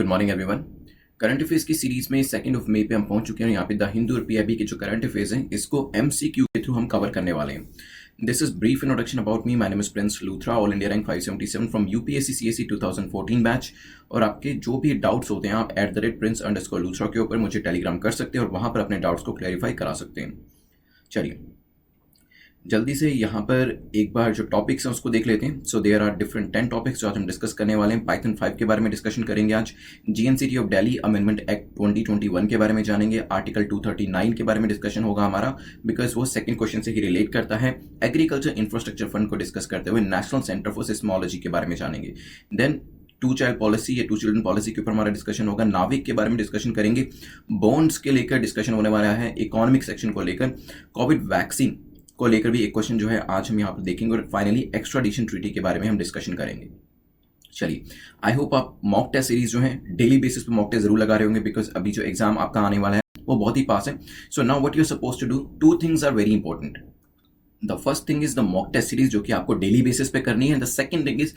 Good morning everyone. Current affairs की series में 2 मई पे हम पहुंच चुके हैं। यहाँ पे द हिंदू और पीआईबी के जो करंट अफेयर्स हैं इसको एमसीक्यू के थ्रू हम कवर करने वाले हैं। This is brief introduction about me. My name is Prince Luthra, all India rank 577 from UPSC CSC 2014 batch. और आपके जो भी डाउट्स होते हैं आप @prince_लूथरा के ऊपर मुझे टेलीग्राम कर सकते हैं और वहां पर अपने डाउट्स को क्लैरिफाई करा सकते हैं। चलिए जल्दी से यहाँ पर एक बार जो टॉपिक्स हैं उसको देख लेते हैं। So there are different 10 topics जो आज हम डिस्कस करने वाले हैं। पाइथन 5 के बारे में डिस्कशन करेंगे आज। GNCT of Delhi amendment act 2021 के बारे में जानेंगे। आर्टिकल 239 के बारे में डिस्कशन होगा हमारा, बिकॉज वो सेकंड क्वेश्चन से ही रिलेट करता है। एग्रीकल्चर इंफ्रास्ट्रक्चर फंड को डिस्कस करते हुए नेशनल सेंटर फॉर सिस्मोलॉजी के बारे में जानेंगे। देन 2 चाइल्ड पॉलिसी या 2 चिल्ड्रन पॉलिसी के ऊपर हमारा डिस्कशन होगा। नाविक के बारे में डिस्कशन करेंगे। बॉन्ड्स के लेकर डिस्कशन होने वाला है। इकोनॉमिक सेक्शन को लेकर कोविड वैक्सीन को लेकर भी एक क्वेश्चन जो है आज हम यहाँ पर देखेंगे। और फाइनली एक्स्ट्राडिशन ट्रीटी के बारे में हम डिस्कशन करेंगे। चलिए आई होप आप मॉक टेस्ट सीरीज जो है डेली बेसिस पे मॉक टेस्ट जरूर लगा रहे होंगे, बिकॉज अभी जो एग्जाम आपका आने वाला है वो बहुत ही पास है। So now what you are suppose to do, 2 things are very important. The first thing is the mock test series जो कि आपको डेली बेसिस पे करनी है। The second thing is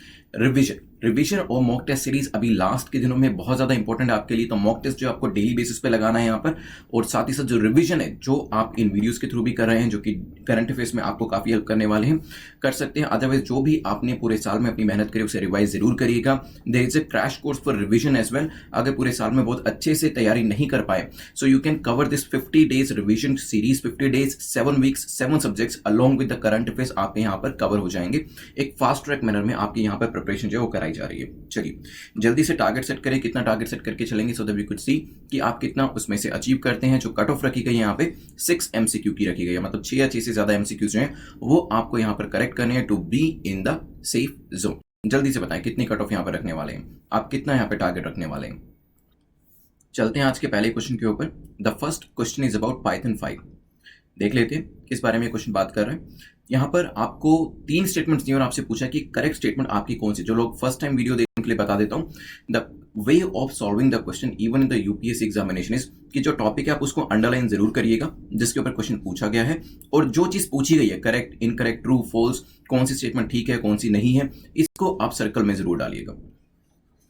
revision और मॉक टेस्ट सीरीज अभी लास्ट के दिनों में बहुत ज्यादा इंपॉर्टेंट है आपके लिए। तो मॉक टेस्ट जो आपको डेली बेसिस पे लगाना है यहाँ पर, और साथ ही साथ जो रिवीजन है जो आप इन वीडियोस के थ्रू भी कर रहे हैं, जो कि करंट अफेयर्स में आपको काफी हेल्प करने वाले हैं, कर सकते हैं। अदरवाइज जो भी आपने पूरे साल में अपनी मेहनत करी उसे रिवाइज जरूर करिएगा। There is a crash course for revision as well. अगर पूरे साल में बहुत अच्छे से तैयारी नहीं कर पाए, so you can cover this 50 days revision series. 50 days 7 weeks 7 subjects along with the current affairs आपके यहाँ पर कवर हो जाएंगे। एक फास्ट ट्रैक मैनर में आपके यहाँ पर प्रिपरेशन जो है वो कराई जा रही है। चलिए जल्दी से टारगेट सेट करें। कितना टारगेट सेट करके चलेंगे, so that we could see कि आप कितना उसमें से अचीव करते हैं। जो कट ऑफ रखी गई है यहाँ पे 6 एमसीक्यू की रखी गई है, मतलब 6 या 6 से ज्यादा एमसीक्यू जो हैं वो आपको यहाँ पर करेक्ट करने हैं to be in the safe zone. जल्दी से बताएं कितनी कट ऑफ यहाँ पर रखने वाले हैं, आप कितना यहाँ पे टारगेट रखने वाले हैं। चलते हैं आज के पहले क्वेश्चन के ऊपर। The first question is about Python 5। देख लेते हैं किस बारे में क्वेश्चन बात कर रहे हैं। यहाँ पर आपको 3 स्टेटमेंट्स दिए और आपसे पूछा कि करेक्ट स्टेटमेंट आपकी कौन सी। जो लोग फर्स्ट टाइम वीडियो देखने के लिए बता देता हूँ, the way of solving the question even in the UPSC examination is कि जो टॉपिक है आप उसको अंडरलाइन जरूर करिएगा जिसके ऊपर क्वेश्चन पूछा गया है, और जो चीज पूछी गई है करेक्ट, इनकरेक्ट, ट्रू, फॉल्स, कौन सी स्टेटमेंट ठीक है कौन सी नहीं है, इसको आप सर्कल में जरूर डालिएगा।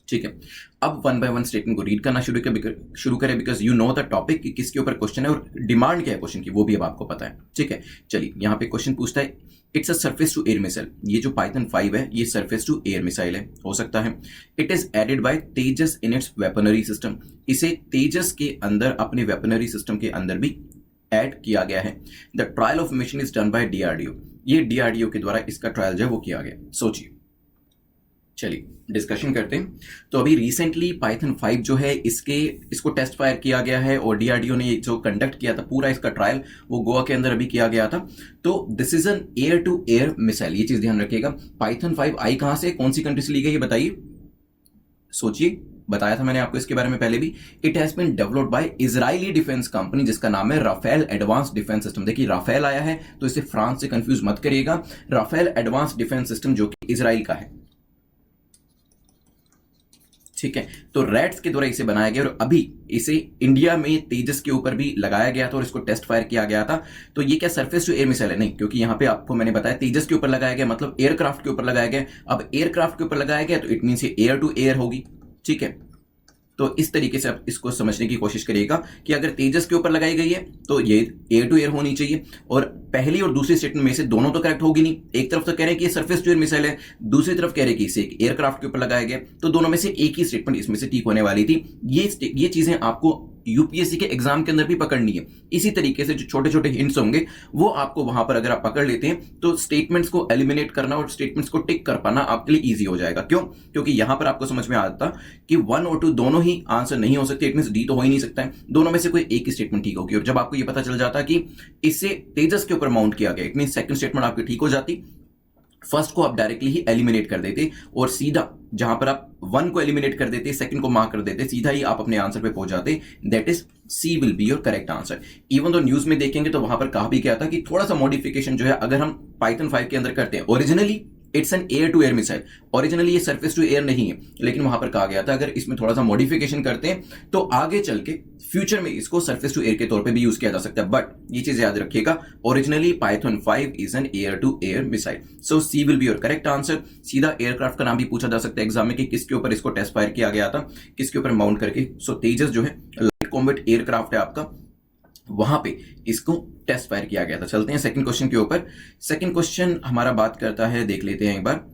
ठीक है, अब 1 बाय 1 स्टेटमेंट को रीड करना शुरू करें, because you know the topic कि किसके ऊपर क्वेश्चन है और डिमांड क्या है क्वेश्चन की वो भी अब आपको पता है। ठीक है, चलिए यहाँ पे क्वेश्चन पूछता है it's a surface to air missile. ये जो पाइथन 5 है ये सरफेस टू एयर मिसाइल है, हो सकता है। It is aided by Tejas in its weaponry system. इसे तेजस के अंदर अपने वेपनरी सिस्टम के अंदर भी ऐड किया गया है। The trial of mission is done by DRDO. ये डीआरडीओ के द्वारा इसका ट्रायल जो है वो किया गया। सोचिए, चलिए डिस्कशन करते हैं। तो अभी रिसेंटली पाइथन 5 जो है इसको टेस्ट फायर किया गया है और डीआरडीओ ने जो कंडक्ट किया था पूरा इसका ट्रायल वो गोवा के अंदर अभी किया गया था। तो this is an air to air missile, ये चीज ध्यान रखिएगा। पाइथन 5 आई कहां से, कौन सी कंट्री से ली गई है बताइए, सोचिए। बताया था मैंने आपको इसके बारे में पहले भी। It has been developed by Israeli defence company जिसका नाम है राफेल एडवांस डिफेंस सिस्टम। देखिए राफेल आया है तो इसे फ्रांस से कंफ्यूज मत करिएगा। राफेल एडवांस डिफेंस सिस्टम जो कि इजराइल का है। ठीक है, तो रैट्स के द्वारा इसे बनाया गया और अभी इसे इंडिया में तेजस के ऊपर भी लगाया गया था और इसको टेस्ट फायर किया गया था। तो ये क्या सरफेस टू एयर मिसाइल है? नहीं, क्योंकि यहां पे आपको मैंने बताया तेजस के ऊपर लगाया गया, मतलब एयरक्राफ्ट के ऊपर लगाया गया। अब एयरक्राफ्ट के ऊपर लगाया गया तो इट मींस ये एयर टू एयर होगी। ठीक है, तो इस तरीके से आप इसको समझने की कोशिश करिएगा कि अगर तेजस के ऊपर लगाई गई है तो ये एयर टू एयर होनी चाहिए। और पहली और दूसरी स्टेटमेंट में से दोनों तो करेक्ट होगी नहीं। एक तरफ तो कह रहे हैं कि ये सरफेस टू एयर मिसाइल है, दूसरी तरफ कह रहे हैं कि इसे एक एयरक्राफ्ट के ऊपर लगाया गया, तो दोनों में से एक ही स्टेटमेंट इसमें से ठीक होने वाली थी। ये चीजें आपको यूपीएससी के एग्जाम के अंदर भी पकड़नी है। इसी तरीके से जो छोटे छोटे हिंट्स होंगे वो आपको वहां पर अगर आप पकड़ लेते हैं तो स्टेटमेंट्स को एलिमिनेट करना और स्टेटमेंट्स को टिक कर पाना आपके लिए इजी हो जाएगा। क्यों? क्योंकि यहां पर आपको समझ में आता कि 1 और 2 दोनों ही आंसर नहीं हो सकते। इट मींस डी तो हो ही नहीं सकता है, दोनों में से कोई एक ही स्टेटमेंट ठीक होगी। और जब आपको ये पता चल जाता कि इसे तेजस के ऊपर माउंट किया गया, इट मींस सेकंड स्टेटमेंट आपकी ठीक हो जाती। फर्स्ट को आप डायरेक्टली ही एलिमिनेट कर देते और सीधा जहां पर आप 1 को एलिमिनेट कर देते, सेकंड को मार्क कर देते, सीधा ही आप अपने आंसर पे पहुंच जाते। That is C will be your correct answer. Even तो न्यूज में देखेंगे तो वहां पर कहा भी गया था कि थोड़ा सा मॉडिफिकेशन जो है अगर हम पाइथन 5 के अंदर करते हैं, originally it's an air to air missile. Originally ये सरफेस टू एयर नहीं है, लेकिन वहां पर कहा गया था अगर इसमें थोड़ा सा मॉडिफिकेशन करते हैं तो आगे चल के फ्यूचर में इसको सरफेस टू एयर के तौर पे भी यूज किया जा सकता है। बट ये चीज याद रखिएगा, originally Python 5 is an air to air missile. So C will be your correct answer. सीधा एयरक्राफ्ट का नाम भी पूछा जा सकता है एग्जाम में कि किसके ऊपर इसको टेस्ट फायर किया गया था, किसके ऊपर माउंट करके। सो तेजस जो है लाइट कॉम्बैट एयरक्राफ्ट है आपका, वहां पे इसको टेस्ट फायर किया गया था। चलते हैं सेकंड क्वेश्चन के ऊपर। सेकंड क्वेश्चन हमारा बात करता है, देख लेते हैं एक बार।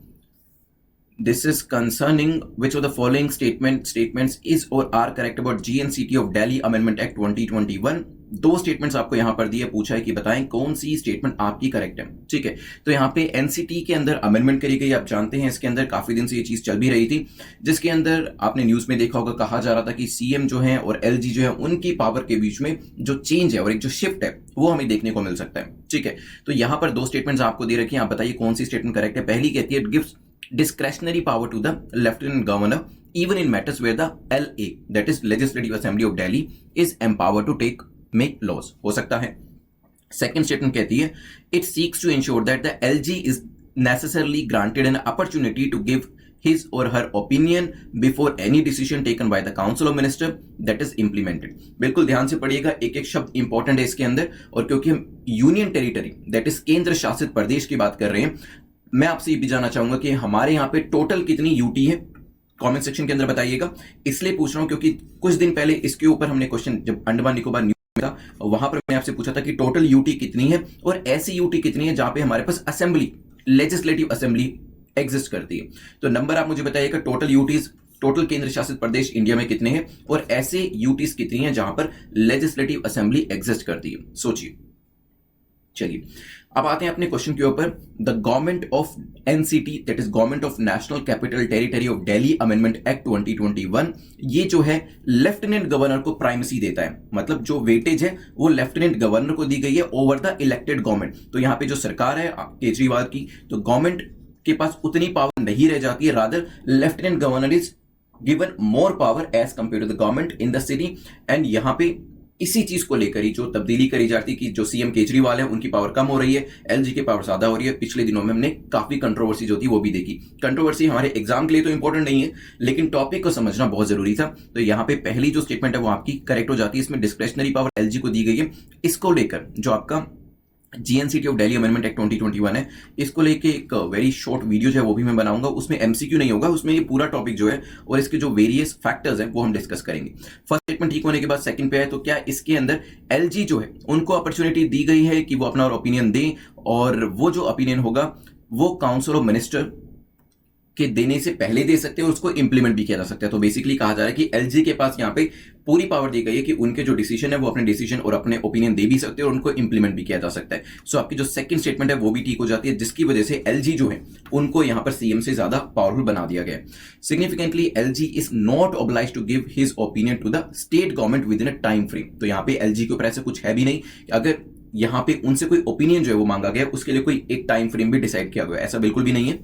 This is concerning which of the following statements is or are correct about GNCT of Delhi Amendment Act 2021। दो स्टेटमेंट्स आपको यहां पर दिए, पूछा है कि बताएं कौन सी स्टेटमेंट आपकी करेक्ट है। ठीक है, तो यहां पे एनसीटी के अंदर अमेंडमेंट करी गई। आप जानते हैं इसके अंदर काफी दिन से ये चीज चल भी रही थी, जिसके अंदर आपने न्यूज में देखा होगा, कहा जा रहा था कि सीएम जो है और एलजी जो है उनकी पावर के बीच में जो चेंज है और एक जो शिफ्ट है वो हमें देखने को मिल सकता है। ठीक है, तो यहां पर दो स्टेटमेंट्स आपको दे रखी है, आप बताइए कौन सी स्टेटमेंट करेक्ट है। पहली कहती है, it gives discretionary power to the lieutenant governor even in matters where the LA, that is Legislative Assembly of Delhi, is empowered to make laws। हो सकता है। सेकंड स्टेटमेंट कहती है, it seeks to ensure that the LG is necessarily granted an opportunity to give his or her opinion before any decision taken by the council of minister that is implemented। बिल्कुल ध्यान से पढ़िएगा, एक एक शब्द important है इसके अंदर। और क्योंकि हम यूनियन टेरिटरी दैट इज केंद्र शासित प्रदेश की बात कर रहे हैं, मैं आपसे ये भी जानना चाहूंगा कि हमारे यहाँ पे टोटल कितनी यूटी है, कमेंट सेक्शन के अंदर बताइएगा। इसलिए पूछ रहा हूं क्योंकि कुछ दिन पहले इसके ऊपर हमने क्वेश्चन, जब अंडमान निकोबार न्यूज में था, वहां पर मैं आपसे पूछा था कि टोटल यूटी कितनी है और ऐसी यूटी कितनी है जहां पे हमारे पास असेंबली, लेजिस्लेटिव असेंबली एग्जिस्ट करती है। तो नंबर आप मुझे बताइएगा, टोटल यूटीज, टोटल केंद्र शासित प्रदेश इंडिया में कितने हैं और ऐसे यूटीज कितनी है जहां पर लेजिस्लेटिव असेंबली एग्जिस्ट करती है, सोचिए। चलिए अब आते हैं अपने क्वेश्चन के ऊपर। The government of NCT, that is government of national capital territory of Delhi amendment act 2021, ये जो है लेफ्टिनेंट गवर्नर को प्राइमेसी देता है। मतलब जो वेटेज है वो लेफ्टिनेंट गवर्नर को दी गई है ओवर द इलेक्टेड गवर्नमेंट। तो यहां पे जो सरकार है केजरीवाल की, तो गवर्नमेंट के पास उतनी पावर नहीं रह जाती है, rather lieutenant governor is given more power as compare to the government in the city. And यहां पे इसी चीज को लेकर ही जो तब्दीली करी जाती है कि जो सीएम केजरीवाल है उनकी पावर कम हो रही है, एलजी की पावर ज्यादा हो रही है। पिछले दिनों में हमने काफी कंट्रोवर्सी जो थी वो भी देखी। कंट्रोवर्सी हमारे एग्जाम के लिए तो इंपॉर्टेंट नहीं है, लेकिन टॉपिक को समझना बहुत जरूरी था। तो यहाँ पे पहली जो स्टेटमेंट है वो आपकी करेक्ट हो जाती है। इसमें डिस्क्रेशनरी पावर एलजी को दी गई है। इसको लेकर जो आपका GNCT of Delhi amendment act 2021 है, इसको लेके एक वेरी शॉर्ट वीडियो जो है वो भी मैं बनाऊंगा। उसमें एमसीक्यू नहीं होगा, उसमें ये पूरा टॉपिक जो है और इसके जो वेरियस फैक्टर्स हैं वो हम डिस्कस करेंगे। फर्स्ट स्टेटमेंट ठीक होने के बाद सेकंड पे है, तो क्या इसके अंदर एलजी जो है उनको अपॉर्चुनिटी दी गई है कि वो अपना ओपिनियन दें, और वो जो ओपिनियन होगा वो काउंसिल ऑफ मिनिस्टर के देने से पहले दे सकते हैं और उसको इंप्लीमेंट भी किया जा सकता है। तो बेसिकली कहा जा रहा है कि एलजी के पास यहाँ पे पूरी पावर दी गई है कि उनके जो डिसीजन है वो अपने डिसीजन और अपने ओपिनियन दे भी सकते हैं और उनको इंप्लीमेंट भी किया जा सकता है। सो आपकी जो सेकंड स्टेटमेंट है वो भी ठीक हो जाती है, जिसकी वजह से एलजी जो है उनको यहां पर सीएम से ज्यादा पावरफुल बना दिया गया है। Significantly LG is not obliged to give his opinion to the state government within a time frame. तो यहाँ पे एलजी के ऊपर ऐसा कुछ है भी नहीं, अगर यहाँ पे उनसे कोई ओपिनियन जो है वो मांगा गया उसके लिए कोई एक टाइम फ्रेम भी डिसाइड किया गया, ऐसा बिल्कुल भी नहीं है।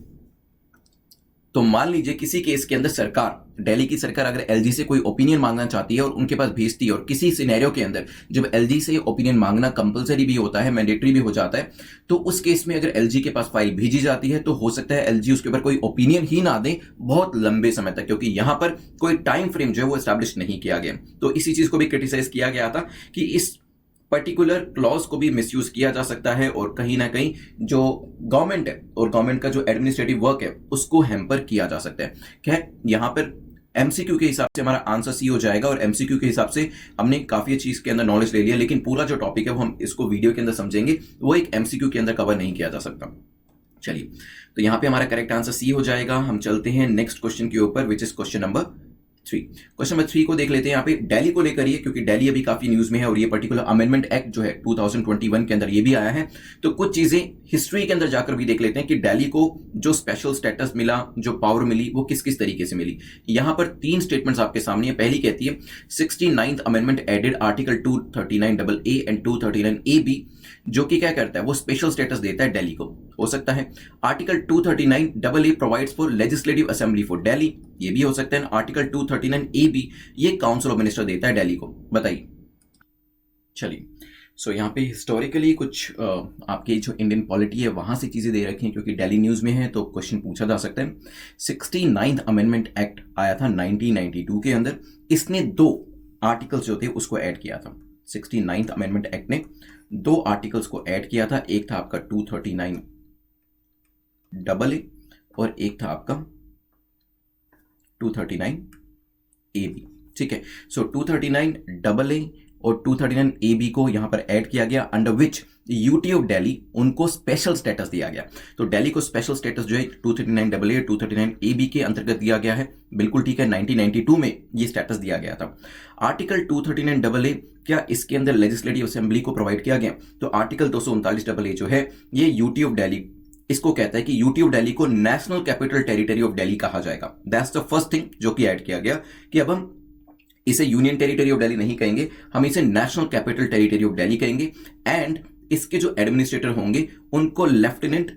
तो मान लीजिए किसी केस के अंदर सरकार, दिल्ली की सरकार अगर एलजी से कोई ओपिनियन मांगना चाहती है और उनके पास भेजती है, और किसी सिनेरियो के अंदर जब एलजी से ओपिनियन मांगना कंपलसरी भी होता है, मैंडेटरी भी हो जाता है, तो उस केस में अगर एलजी के पास फाइल भेजी जाती है तो हो सकता है एलजी उसके ऊपर कोई ओपिनियन ही ना दे बहुत लंबे समय तक, क्योंकि यहां पर कोई टाइम फ्रेम जो है वो एस्टैब्लिश नहीं किया गया। तो इसी चीज को भी क्रिटिसाइज किया गया था कि इस पर्टिकुलर क्लॉज को भी मिसयूज किया जा सकता है और कहीं ना कहीं जो गवर्नमेंट है और गवर्नमेंट का जो एडमिनिस्ट्रेटिव वर्क है उसको हैम्पर किया जा सकता है। क्या यहां पर एमसीक्यू के हिसाब से हमारा आंसर सी हो जाएगा, और एमसीक्यू के हिसाब से हमने काफी अच्छी इसके अंदर नॉलेज ले लिया, लेकिन पूरा जो टॉपिक है वो हम इसको वीडियो के अंदर समझेंगे, वो एक एमसीक्यू के अंदर कवर नहीं किया जा सकता। चलिए, तो यहां पे हमारा करेक्ट आंसर सी हो जाएगा। हम चलते हैं नेक्स्ट क्वेश्चन के ऊपर, which is question number 3। Question number 3 को देख लेते हैं। यहाँ पे दिल्ली को लेकर ये, क्योंकि दिल्ली अभी काफी न्यूज में है और ये पर्टिकुलर अमेंडमेंट एक्ट जो है 2021 के अंदर ये भी आया है। तो कुछ चीजें हिस्ट्री के अंदर जाकर भी देख लेते हैं कि दिल्ली को जो स्पेशल स्टेटस मिला, जो पावर मिली, वो किस किस तरीके से मिली। यहां पर 3 स्टेटमेंट्स आपके सामने है। पहली कहती है 69th amendment added article 239AA and 239AB, जो कि क्या करता है, वो स्पेशल स्टेटस देता है दिल्ली को। हो सकता है article 239AA provides for legislative assembly for Delhi, ये भी हो सकता है। आर्टिकल 239AB ये काउंसिल ऑफ मिनिस्टर देता है दिल्ली को। बताइए। चलिए, सो यहाँ पे हिस्टोरिकली कुछ आपकी जो इंडियन पॉलिटी है वहाँ से चीज़ें दे रखी हैं, क्योंकि डेली न्यूज़ में है तो क्वेश्चन पूछा जा सकता है। 69th अमेंडमेंट एक्ट आया था 1992 के अंदर। इसने 2 आर्टिकल्स जो थे उसको ऐड किया था। 69th अमेंडमेंट एक्ट ने 2 आर्टिकल्स को ऐड किया था। एक था आपका 239 AA और एक था आपका 239 AB। ठीक है, सो 239 AA और 239 AB को यहां पर ऐड किया गया, under which UT of Delhi उनको स्पेशल स्टेटस दिया गया। तो दिल्ली को स्पेशल स्टेटस जो है 239 AA 239 AB के अंतर्गत दिया गया है। बिल्कुल ठीक है, 1992 में ये स्टेटस दिया गया था। आर्टिकल 239 AA क्या इसके अंदर लेजिस्लेटिव असेंबली को प्रोवाइड किया गया? तो आर्टिकल 239 AA जो है ये यूटी ऑफ दिल्ली इसको कहता है कि यूटी ऑफ दिल्ली को national capital territory of Delhi कहा जाएगा। दैट्स द फर्स्ट थिंग जो कि ऐड किया गया कि अब हम इसे यूनियन टेरिटरी ऑफ दिल्ली नहीं कहेंगे, हम इसे national capital territory of Delhi कहेंगे। एंड इसके जो एडमिनिस्ट्रेटर होंगे उनको लेफ्टिनेंट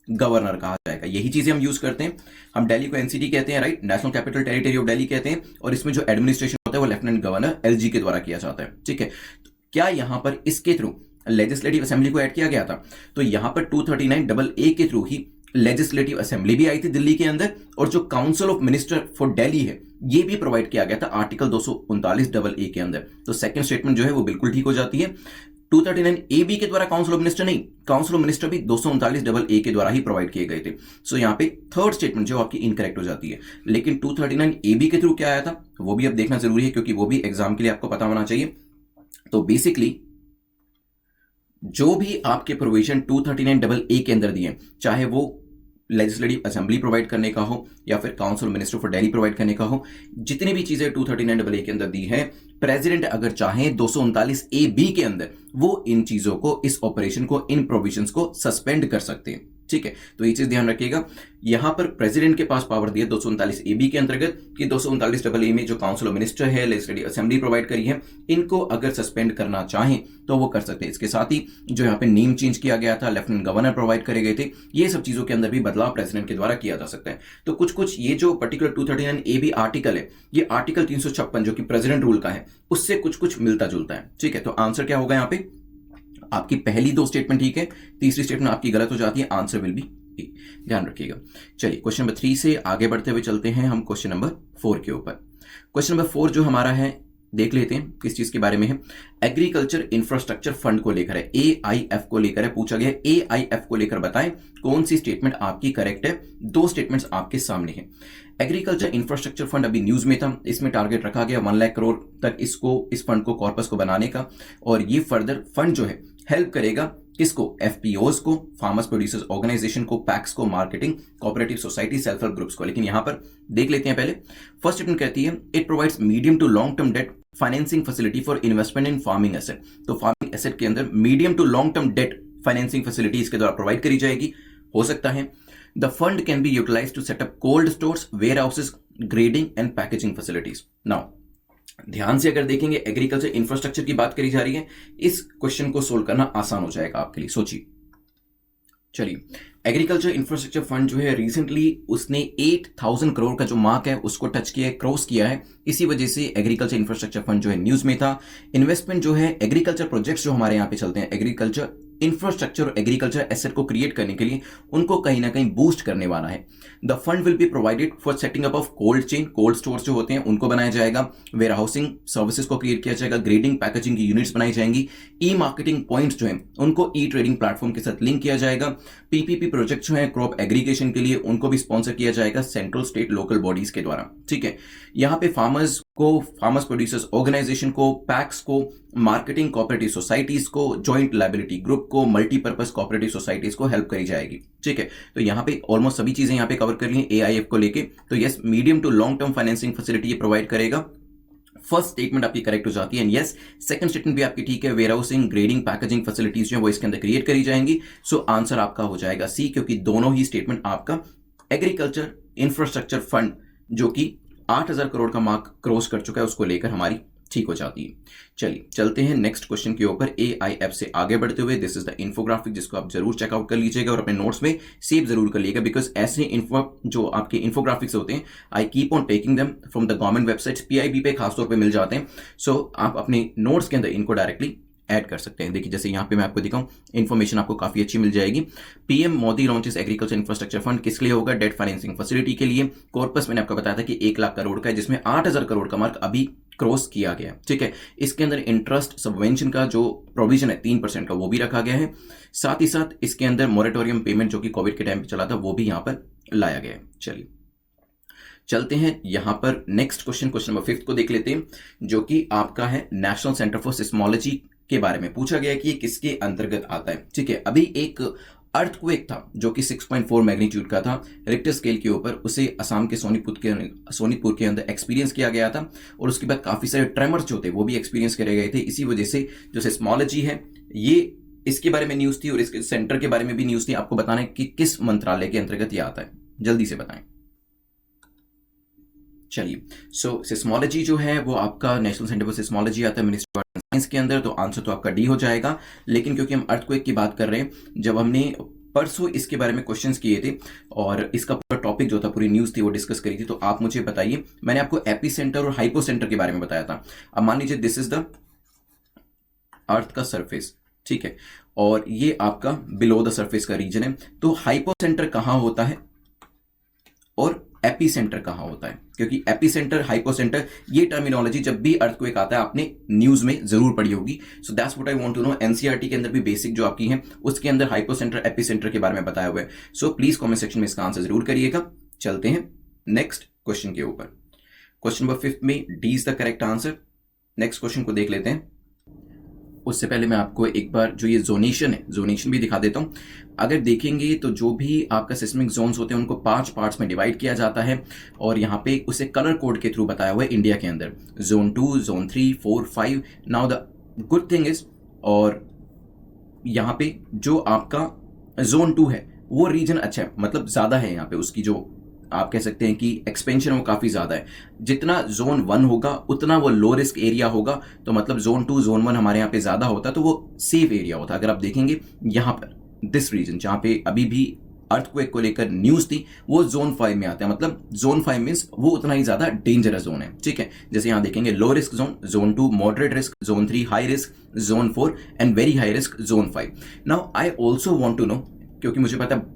गवर्नर कहा जाएगा। यही चीजें हम यूज करते हैं। हम दिल्ली को एनसीटी कहते हैं, right, national capital territory of Delhi कहते हैं, और इसमें जो एडमिनिस्ट्रेशन होता है वो लेफ्टिनेंट गवर्नर एलजी के द्वारा किया जाता है। ठीक है, तो क्या यहां पर इसके थ्रू लेजिस्लेटिव असेंबली को ऐड किया गया था? तो यहां पर 239 AA के थ्रू ही लेजिस्लेटिव असेंबली भी आई थी दिल्ली के अंदर, और जो council of minister for Delhi है ये भी प्रोवाइड किया गया था आर्टिकल 239 AA के अंदर। तो सेकंड स्टेटमेंट जो है वो बिल्कुल ठीक हो जाती है। 239 AB के द्वारा काउंसिल ऑफ मिनिस्टर नहीं, काउंसिल ऑफ मिनिस्टर भी 239 AA के द्वारा ही प्रोवाइड किए गए थे। सो यहाँ पे थर्ड स्टेटमेंट जो आपकी इनकरेक्ट हो जाती है। लेकिन 239 AB के थ्रू क्या आया था वो भी अब देखना जरूरी है, क्योंकि वो भी एग्जाम के लिए आपको पता होना चाहिए। तो बेसिकली जो भी आपके प्रोविजन 239 AA के अंदर दिए, चाहे वो लेजिस्लेटिव असेंबली प्रोवाइड करने का हो या फिर council minister for Delhi provide करने का हो, जितनी भी चीजें 239 AA के अंदर दी है, प्रेसिडेंट अगर चाहें 239 AB के अंदर वो इन चीजों को, इस ऑपरेशन को, इन प्रोविजंस को सस्पेंड कर सकते हैं। ठीक है, तो ये चीज ध्यान रखिएगा। यहां पर प्रेसिडेंट के पास पावर दिया 239 AB के अंतर्गत कि 239 AA में जो काउंसिल ऑफ मिनिस्टर है, लेजिस्लेटिव असेंबली प्रोवाइड करी है, इनको अगर सस्पेंड करना चाहें तो वो कर सकते हैं। इसके साथ ही जो यहाँ पे नेम चेंज किया गया था, लेफ्टिनेंट गवर्नर प्रोवाइड करे गए थे, ये सब चीजों के अंदर भी बदलाव प्रेसिडेंट के द्वारा किया जा सकता है। तो कुछ कुछ ये जो पर्टिकुलर 239 AB आर्टिकल है, ये आर्टिकल 356 जो कि प्रेसिडेंट रूल का है उससे कुछ कुछ मिलता जुलता है। ठीक है, तो आंसर क्या होगा यहाँ पे? आपकी पहली 2 स्टेटमेंट ठीक है, तीसरी स्टेटमेंट आपकी गलत हो जाती है, आंसर विल बी बी। ध्यान रखिएगा। चलिए क्वेश्चन नंबर 3 से आगे बढ़ते हुए चलते हैं हम क्वेश्चन नंबर 4 के ऊपर। क्वेश्चन नंबर 4 जो हमारा है देख लेते हैं किस चीज के बारे में है। एग्रीकल्चर इंफ्रास्ट्रक्चर फंड को लेकर है, AIF को लेकर है, पूछा गया AIF को लेकर बताएं कौन सी स्टेटमेंट आपकी करेक्ट है। 2 स्टेटमेंट्स आपके सामने हैं। एग्रीकल्चर इंफ्रास्ट्रक्चर फंड अभी न्यूज में था, इसमें टारगेट रखा गया 1 लाख करोड़ तक इस फंड को, कॉर्पस को बनाने का, और ये फर्दर फंड जो है हेल्प करेगा किसको? FPOs को, फार्मर्स प्रोड्यूसर्स ऑर्गेनाइजेशन को, पैक्स को, marketing, cooperative society, self help groups को। लेकिन यहां पर देख लेते हैं पहले फर्स्ट स्टेटमेंट कहती है it provides medium to long term debt financing facility for investment in farming asset. तो फार्मिंग एसेट के अंदर medium to long term debt financing facility इसके द्वारा प्रोवाइड करी जाएगी, हो सकता है। The fund can be utilised to set up cold stores, warehouses, grading and packaging facilities. Now ध्यान से अगर देखेंगे एग्रीकल्चर इंफ्रास्ट्रक्चर की बात करी जा रही है, इस क्वेश्चन को सोल्व करना आसान हो जाएगा आपके लिए। सोचिए, चलिए एग्रीकल्चर इंफ्रास्ट्रक्चर फंड जो है रिसेंटली उसने 8000 करोड़ का जो मार्क है उसको टच किया है, क्रॉस किया है। इसी वजह से एग्रीकल्चर इंफ्रास्ट्रक्चर फंड जो है न्यूज में था। इन्वेस्टमेंट जो है एग्रीकल्चर प्रोजेक्ट्स जो हमारे यहाँ पे चलते हैं, एग्रीकल्चर इंफ्रास्ट्रक्चर और एग्रीकल्चर एसेट को क्रिएट करने के लिए उनको कहीं ना कहीं बूस्ट करने वाला है। The fund will be provided for setting up of cold chain, cold stores जो होते हैं उनको बनाया जाएगा, वेयर हाउसिंग सर्विसेज को क्रिएट किया जाएगा, ग्रेडिंग पैकेजिंग की यूनिट्स बनाई जाएंगी, ई मार्केटिंग पॉइंट्स जो है उनको ई ट्रेडिंग प्लेटफॉर्म के साथ लिंक किया जाएगा, पीपीपी प्रोजेक्ट जो है क्रॉप एग्रीगेशन के लिए उनको भी स्पॉन्सर किया जाएगा सेंट्रल स्टेट लोकल बॉडीज के द्वारा। ठीक है, यहाँ पे फार्मर्स को, फार्मर्स प्रोड्यूसर्स ऑर्गेनाइजेशन को, पैक्स को, मार्केटिंग कोऑपरेटिव सोसाइटीज को, जॉइंट लायबिलिटी ग्रुप को, मल्टीपर्पज कोऑपरेटिव सोसाइटीज को हेल्प करी जाएगी। ठीक है, तो यहाँ पे ऑलमोस्ट सभी चीजें यहाँ पे कवर कर ली हैं AIF को लेके। तो yes, medium to long term financing facility ये प्रोवाइड करेगा। फर्स्ट स्टेटमेंट आपकी करेक्ट हो जाती है। यस, सेकंड स्टेटमेंट भी आपकी ठीक है, warehousing, grading, packaging facilities जो है वो इसके अंदर क्रिएट करी जाएंगी। सो आंसर आपका हो जाएगा C, क्योंकि दोनों ही स्टेटमेंट आपका एग्रीकल्चर इंफ्रास्ट्रक्चर फंड जो कि 8000 करोड़ का मार्क क्रॉस कर चुका है उसको लेकर हमारी ठीक हो जाती है। चलिए चलते हैं नेक्स्ट क्वेश्चन के ऊपर। AIF से आगे बढ़ते हुए दिस इज द इन्फोग्राफिक जिसको आप जरूर चेकआउट कर लीजिएगा और अपने नोट्स में सेव जरूर कर लीजिएगा, बिकॉज ऐसे जो आपके इन्फोग्राफिक्स होते हैं I keep on taking them from the government websites, PIB पे खासतौर पे मिल जाते हैं। सो आप अपने नोट्स के अंदर इनको डायरेक्टली ऐड कर सकते हैं। देखिए जैसे यहाँ पे मैं आपको दिखाऊं, इन्फॉर्मेशन आपको काफी अच्छी मिल जाएगी। PM Modi launches agriculture infrastructure fund, किस लिए होगा? डेट फाइनेंसिंग फैसिलिटी के लिए। कॉर्पस मैंने आपको बताया था कि 1 लाख करोड़ का है, जिसमें 8,000 करोड़ का मार्क अभी क्रॉस किया गया, ठीक है। इसके अंदर इंटरेस्ट सबवेंशन का जो प्रोविजन है 3% का, वो भी रखा गया है। साथ ही साथ इसके अंदर मोरेटोरियम पेमेंट जो कि कोविड के टाइम पे चला था, वो भी यहाँ पर लाया गया है। चलिए चलते हैं यहां पर नेक्स्ट क्वेश्चन नंबर 5 को देख लेते हैं, जो कि आपका है नेशनल सेंटर फॉर सिस्मोलॉजी के बारे में पूछा गया कि ये किसके अंतर्गत आता है, ठीक है। अभी एक अर्थक्वेक था जो कि 6.4 मैग्नीट्यूड का था रिक्टर स्केल के ऊपर, उसे असम के सोनीतपुर के अंदर एक्सपीरियंस किया गया था। और उसके बाद काफी सारे ट्रेमर्स जो थे वो भी एक्सपीरियंस करे गए थे। इसी वजह से जो सिस्मोलॉजी है, ये इसके बारे में न्यूज थी और इसके सेंटर के बारे में भी न्यूज थी। आपको बताना है कि किस मंत्रालय के अंतर्गत ये आता है, जल्दी से बताएं। चलिए सिस्मोलॉजी जो है वो आपका नेशनल सेंटर फॉर सिस्मोलॉजी आता है मिनिस्ट्री ऑफ साइंस के अंदर, तो आंसर तो आपका डी हो जाएगा। लेकिन क्योंकि हम अर्थक्वेक की बात कर रहे हैं, जब हमने परसों इसके बारे में क्वेश्चंस किए थे और इसका पूरा टॉपिक जो था, पूरी न्यूज थी वो डिस्कस करी थी, तो आप मुझे बताइए, मैंने आपको एपी सेंटर और हाइपो सेंटर के बारे में बताया था। अब मान लीजिए दिस इज द अर्थ का सरफेस, ठीक है, और ये आपका बिलो द सरफेस का रीजन है। तो हाइपो सेंटर कहां होता है और एपी सेंटर कहां होता है? क्योंकि एपी सेंटर, हाइपो सेंटर, ये टर्मिनोलॉजी जब भी अर्थक्वेक आता है आपने न्यूज में जरूर पढ़ी होगी। So that's what I want to know. NCERT के अंदर भी बेसिक जो आपकी है उसके अंदर हाइपो सेंटर, एपी सेंटर के बारे में बताया हुआ है। सो प्लीज कमेंट सेक्शन में इसका आंसर जरूर करिएगा। चलते हैं नेक्स्ट क्वेश्चन के ऊपर। क्वेश्चन नंबर 5 में D is the correct answer. Next question को देख लेते हैं। उससे पहले मैं आपको एक बार जो ये जोनेशन है, जोनेशन भी दिखा देता हूं। अगर देखेंगे तो जो भी आपका सिस्मिक जोन्स होते हैं उनको 5 पार्ट्स में डिवाइड किया जाता है और यहाँ पे उसे कलर कोड के थ्रू बताया हुआ है इंडिया के अंदर, zone 2, zone 3, 4, 5। Now the good thing is, और यहाँ पे जो आपका जोन 2 है वो रीजन अच्छा है, मतलब ज्यादा है यहाँ पे उसकी जो आप कह सकते हैं कि एक्सपेंशन वो काफी ज्यादा है। जितना जोन 1 होगा उतना वो लो रिस्क एरिया होगा, तो मतलब जोन 2, जोन 1 हमारे यहाँ पे ज्यादा होता तो वो सेफ एरिया होता। अगर आप देखेंगे यहाँ पर दिस रीजन जहां पे अभी भी अर्थक्वेक को लेकर न्यूज थी, वो जोन 5 में आता है। मतलब जोन 5 मींस वो उतना ही ज्यादा डेंजरस जोन है, ठीक है। जैसे यहां देखेंगे low risk zone, zone 2 moderate risk, zone 3 high risk, zone 4 and very high risk zone 5। Now I also want to know, क्योंकि मुझे पता है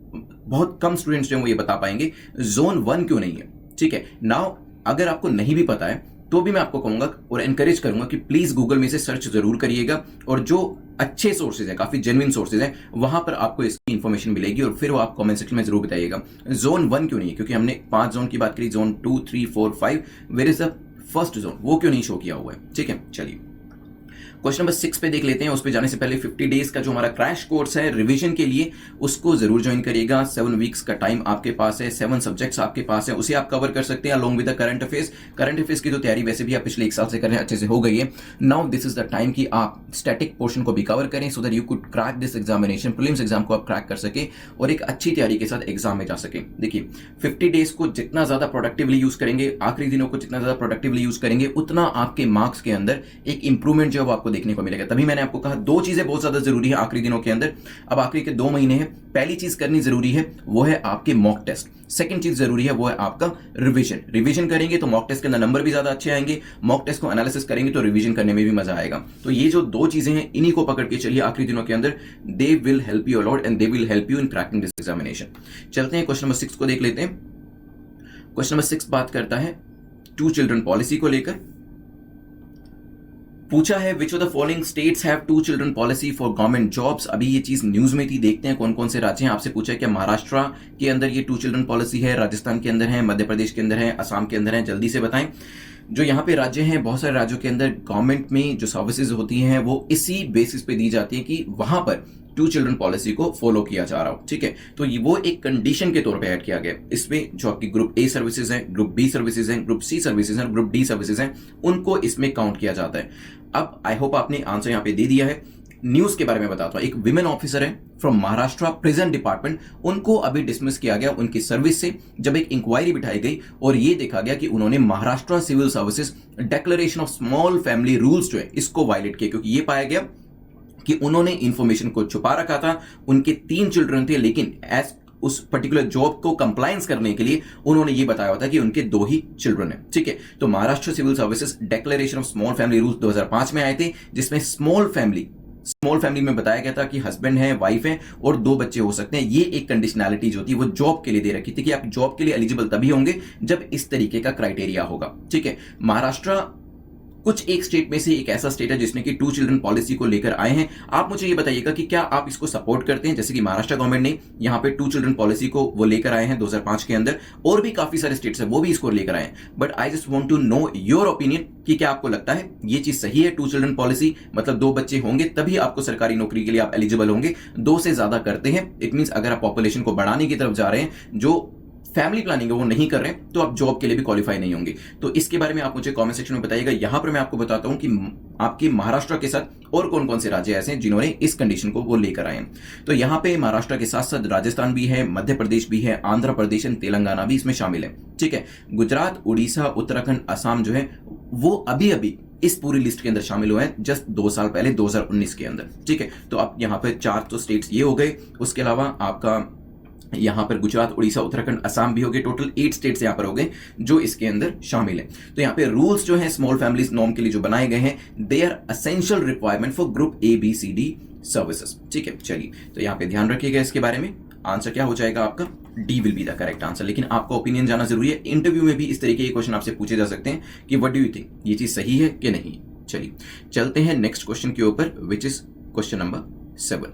बहुत कम स्टूडेंट्स जो वो ये बता पाएंगे जोन 1 क्यों नहीं है, ठीक है। नाउ अगर आपको नहीं भी पता है तो भी मैं आपको कहूंगा और एनकरेज करूंगा कि प्लीज गूगल में से सर्च जरूर करिएगा, और जो अच्छे सोर्सेज हैं, काफी जेन्युइन सोर्सेज हैं, वहां पर आपको इसकी इंफॉर्मेशन मिलेगी और फिर वो आप कमेंट सेक्शन में जरूर बताइएगा जोन 1 क्यों नहीं है। क्योंकि हमने 5 जोन की बात करी, zone 2, 3, 4, 5, where is the first zone, वो क्यों नहीं शो किया हुआ है, ठीक है। चलिए क्वेश्चन नंबर 6 पे देख लेते हैं। उस पे जाने से पहले 50 डेज का जो हमारा क्रैश कोर्स है रिवीजन के लिए, उसको जरूर ज्वाइन करिएगा। 7 वीक्स का टाइम आपके पास है, 7 सब्जेक्ट्स आपके पास है, उसे आप कवर कर सकते हैं along with the current affairs. Current affairs की तो तैयारी वैसे भी आप पिछले 1 साल से कर रहे हैं, अच्छे से हो गई है। Now this is the time कि आप स्टैटिक पोर्शन को भी कवर करें, so that you could crack this examination, prelims exam को आप क्रैक कर सके और एक अच्छी तैयारी के साथ एग्जाम में जा सके। देखिए 50 डेज को जितना ज्यादा प्रोडक्टिवली यूज करेंगे, आखिरी दिनों को जितना ज्यादा प्रोडक्टिवली यूज करेंगे, उतना आपके मार्क्स के अंदर एक इंप्रूवमेंट जो है वो आपको देखने को मिलेगा। तभी मैंने आपको कहा 2 चीजें बहुत ज्यादा जरूरी है आखिरी दिनों के अंदर। अब आखिरी के 2 महीने हैं, पहली चीज करनी जरूरी है वो है आपके मॉक टेस्ट। सेकंड चीज जरूरी है वो है आपका रिवीजन। रिवीजन करेंगे तो मॉक टेस्ट के अंदर नंबर भी ज्यादा अच्छे आएंगे, मॉक टेस्ट को एनालिसिस करेंगे तो रिवीजन करने में भी मजा आएगा। तो ये जो 2 चीजें हैं, इन्हीं को पकड़ के चलिए आखिरी दिनों के अंदर, they will help you a lot and they will help you in cracking this examination. चलते हैं क्वेश्चन नंबर 6 को देख लेते हैं। क्वेश्चन नंबर 6 बात करता है 2 चिल्ड्रन पॉलिसी को लेकर। पूछा है which of the following states have 2 children policy for government jobs. अभी ये चीज न्यूज में थी, देखते हैं कौन कौन से राज्य हैं। आपसे पूछा है कि महाराष्ट्र के अंदर ये 2 चिल्ड्रन पॉलिसी है, राजस्थान के अंदर है, मध्य प्रदेश के अंदर है, असम के अंदर है, जल्दी से बताएं। जो यहाँ पे राज्य हैं, बहुत सारे राज्यों के अंदर गवर्नमेंट में जो सर्विसेज होती हैं वो इसी बेसिस पे दी जाती है कि वहां पर 2 चिल्ड्रन पॉलिसी को फॉलो किया जा रहा हो, ठीक है। तो ये वो एक कंडीशन के तौर पे ऐड किया गया। इसमें जो आपकी ग्रुप ए सर्विसेज हैं, ग्रुप बी सर्विसेज हैं, ग्रुप सी सर्विसेज हैं, ग्रुप डी सर्विसेज हैं, उनको इसमें काउंट किया जाता है। अब आई होप आपने आंसर यहाँ पे दे दिया है। न्यूज के बारे में बताता हूं। एक विमेन ऑफिसर है फ्रॉम महाराष्ट्र प्रिजन डिपार्टमेंट, उनको अभी डिसमिस किया गया उनकी सर्विस से जब एक इंक्वायरी बिठाई गई और ये देखा गया कि उन्होंने Maharashtra civil services declaration of small family rules जो है इसको वायलेट किया, क्योंकि ये पाया गया कि उन्होंने इंफॉर्मेशन को छुपा रखा था। उनके 3 चिल्ड्रन थे, लेकिन एज उस पर्टिकुलर जॉब को कंप्लायंस करने के लिए उन्होंने ये बताया होता कि उनके 2 ही चिल्ड्रन हैं, ठीक है। तो Maharashtra civil services declaration of small family rules 2005 में आए थे, जिसमें स्मॉल फैमिली स्मॉल फैमिली में बताया गया था कि हस्बैंड है, वाइफ है और 2 बच्चे हो सकते हैं। ये एक कंडीशनैलिटी जो थी वो जॉब के लिए दे रखी थी कि आप जॉब के लिए एलिजिबल तभी होंगे जब इस तरीके का क्राइटेरिया होगा। ठीक है, महाराष्ट्र कुछ एक स्टेट में से एक ऐसा स्टेट है जिसने कि 2 चिल्ड्रन पॉलिसी को लेकर आए हैं। आप मुझे ये बताइएगा कि क्या आप इसको सपोर्ट करते हैं? जैसे कि महाराष्ट्र गवर्नमेंट ने यहाँ पे 2 चिल्ड्रन पॉलिसी को वो लेकर आए हैं 2005 के अंदर, और भी काफी सारे स्टेट्स हैं वो भी इसको लेकर आए हैं। But I just want to know your opinion कि क्या आपको लगता है ये चीज सही है? 2 चिल्ड्रन पॉलिसी मतलब 2 बच्चे होंगे तभी आपको सरकारी नौकरी के लिए आप एलिजिबल होंगे। 2 से ज्यादा करते हैं, इट मींस अगर आप पॉपुलेशन को बढ़ाने की तरफ जा रहे हैं, जो फैमिली प्लानिंग है वो नहीं कर रहे हैं, तो आप जॉब के लिए भी क्वालिफाई नहीं होंगे। तो इसके बारे में आप मुझे कमेंट सेक्शन में बताइएगा। यहां पर मैं आपको बताता हूं कि आपके महाराष्ट्र के साथ और कौन कौन से राज्य ऐसे हैं जिन्होंने इस कंडीशन को वो लेकर आए हैं। तो यहां पे महाराष्ट्र के साथ साथ राजस्थान भी है, मध्य प्रदेश भी है, आंध्र प्रदेश एंड तेलंगाना भी इसमें शामिल है। ठीक है, गुजरात, उड़ीसा, उत्तराखंड, असम जो है वो अभी अभी इस पूरी लिस्ट के अंदर शामिल हुए हैं जस्ट 2 साल पहले 2019 के अंदर। ठीक है, तो आप यहाँ पे 4 तो स्टेट्स ये हो गए, उसके अलावा आपका यहां पर गुजरात, उड़ीसा, उत्तराखंड, असम भी हो गए। टोटल 8 स्टेट्स यहां पर हो गए जो इसके अंदर शामिल हैं। तो यहां पे रूल्स जो हैं स्मॉल फैमिलीज नॉर्म के लिए जो बनाए गए हैं, they are essential requirement for group ABCD services. ठीक है, चलिए तो यहां पे ध्यान रखिएगा इसके बारे में। आंसर क्या हो जाएगा आपका? D will be the correct answer. लेकिन आपका ओपिनियन जाना जरूरी है। इंटरव्यू में भी इस तरीके के क्वेश्चन आपसे पूछे जा सकते हैं कि व्हाट डू यू थिंक, ये चीज सही है कि नहीं। चलिए चलते हैं नेक्स्ट क्वेश्चन के ऊपर, which is question number 7।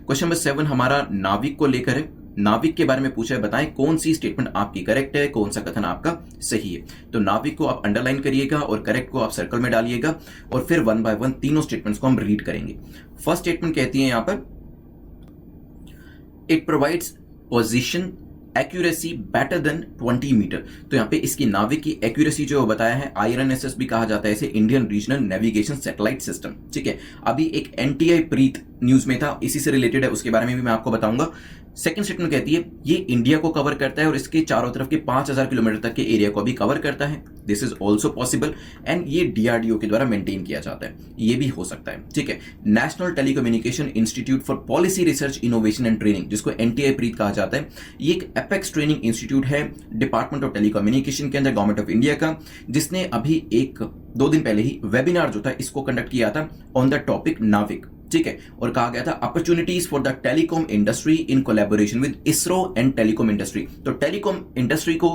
Question number 7 हमारा नाविक को लेकर है। नाविक के बारे में पूछा है, बताएं कौन सी स्टेटमेंट आपकी करेक्ट है, कौन सा कथन आपका सही है। तो नाविक को आप अंडरलाइन करिएगा और करेक्ट को आप सर्कल में डालिएगा और फिर 1 बाय 1 तीनों स्टेटमेंट्स को हम रीड करेंगे। फर्स्ट स्टेटमेंट कहती है यहां पर, it provides position accuracy better than 20 metre. तो यहां पे इसकी नाविक की एक्यूरेसी जो बताया है, IRNSS भी कहा जाता है इसे, Indian regional navigation satellite system. ठीक है, अभी एक NTI प्रीत न्यूज में था, इसी से रिलेटेड है, उसके बारे में भी मैं आपको बताऊंगा। सेकंड स्टेटमेंट कहती है ये इंडिया को कवर करता है और इसके चारों तरफ के 5000 किलोमीटर तक के एरिया को भी कवर करता है। This is also possible and ये DRDO के द्वारा मेंटेन किया जाता है, ये भी हो सकता है। ठीक है, national telecommunication institute for policy research innovation and training, जिसको NTI प्रीत कहा जाता है, ये एक एपेक्स ट्रेनिंग इंस्टीट्यूट है डिपार्टमेंट ऑफ टेलीकम्युनिकेशन के अंदर, गवर्नमेंट ऑफ इंडिया का, जिसने अभी 1-2 दिन पहले ही वेबिनार जो था इसको कंडक्ट किया था ऑन द टॉपिक नाविक। ठीक है, और कहा गया था opportunities for the telecom industry in collaboration with ISRO and telecom industry. तो टेलीकॉम इंडस्ट्री को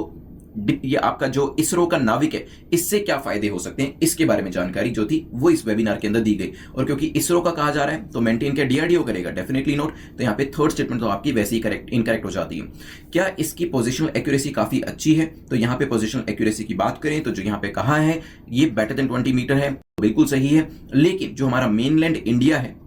ये आपका जो इसरो का नाविक है इससे क्या फायदे हो सकते हैं, इसके बारे में जानकारी जो थी वो इस वेबिनार के अंदर दी गई। और क्योंकि इसरो का कहा जा रहा है तो मेंटेन क्या DRDO करेगा? Definitely note. तो यहाँ पे थर्ड स्टेटमेंट तो आपकी वैसे ही करेक्ट इनकरेक्ट हो जाती है। क्या इसकी पोजिशनल एक्यूरेसी काफी अच्छी है? तो यहाँ पे पोजिशनल एक्यूरेसी की बात करें तो जो यहाँ पे कहा है ये बेटर देन 20 मीटर है, बिल्कुल सही है। लेकिन जो हमारा मेनलैंड इंडिया है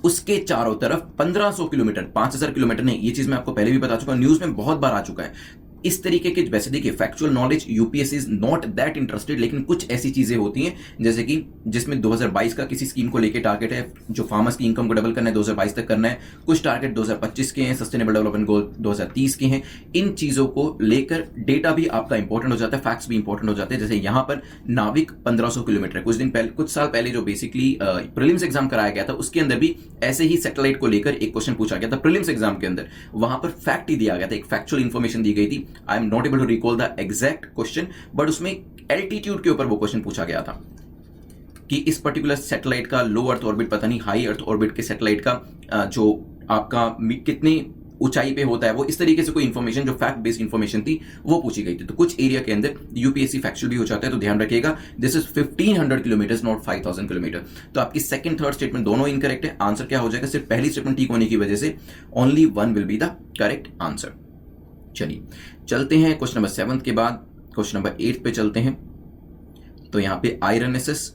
उसके चारों तरफ 1500 किलोमीटर, 5000 किलोमीटर नहीं, ये चीज मैं आपको पहले भी बता चुका हूं, न्यूज में बहुत बार आ चुका है। इस तरीके के वैसे देखिए factual knowledge UPSC is not that interested, लेकिन कुछ ऐसी चीजें होती हैं जैसे कि जिसमें 2022 का किसी स्कीम को लेकर टारगेट है, जो फार्मर्स की इनकम को डबल करना है 2022 तक करना है, कुछ टारगेट 2025 के हैं, सस्टेनेबल डेवलपमेंट गोल 2030 के हैं। इन चीजों को लेकर डेटा भी आपका इंपॉर्टेंट हो जाता है, फैक्ट्स भी इंपॉर्टेंट हो जाते हैं। जैसे यहां पर नाविक 1500 किलोमीटर, कुछ साल पहले जो बेसिकली प्रीलिम्स एग्जाम कराया गया था उसके अंदर भी ऐसे ही सैटेलाइट को लेकर एक क्वेश्चन पूछा गया था प्रीलिम्स एग्जाम के अंदर। वहां पर फैक्ट ही दिया गया था, एक फैक्चुअल इन्फॉर्मेशन दी गई थी। I am not able to recall the exact question, but उसमें एल्टीट्यूड के ऊपर वो क्वेश्चन पूछा गया था कि इस पर्टिकुलर सैटेलाइट का लो अर्थ ऑर्बिट, पता नहीं हाई अर्थ ऑर्बिट के सैटेलाइट का जो आपका कितनी ऊंचाई पे होता है, वो इस तरीके से कोई इंफॉर्मेशन जो फैक्ट बेस्ड इंफॉर्मेशन थी वो पूछी गई थी। तो कुछ एरिया के अंदर UPSC फैक्चुअल भी हो जाता है, तो ध्यान रखिएगा। This is 1500 kilometre not 5000 kilometre. तो आपकी सेकंड थर्ड स्टेटमेंट दोनों इनकरेक्ट है। आंसर क्या हो जाएगा? सिर्फ पहली स्टेटमेंट ठीक होने की वजह से only 1 will be the correct answer. चलिए चलते हैं क्वेश्चन नंबर 7 के बाद क्वेश्चन नंबर 8 पे चलते हैं। तो यहाँ पे IRNSS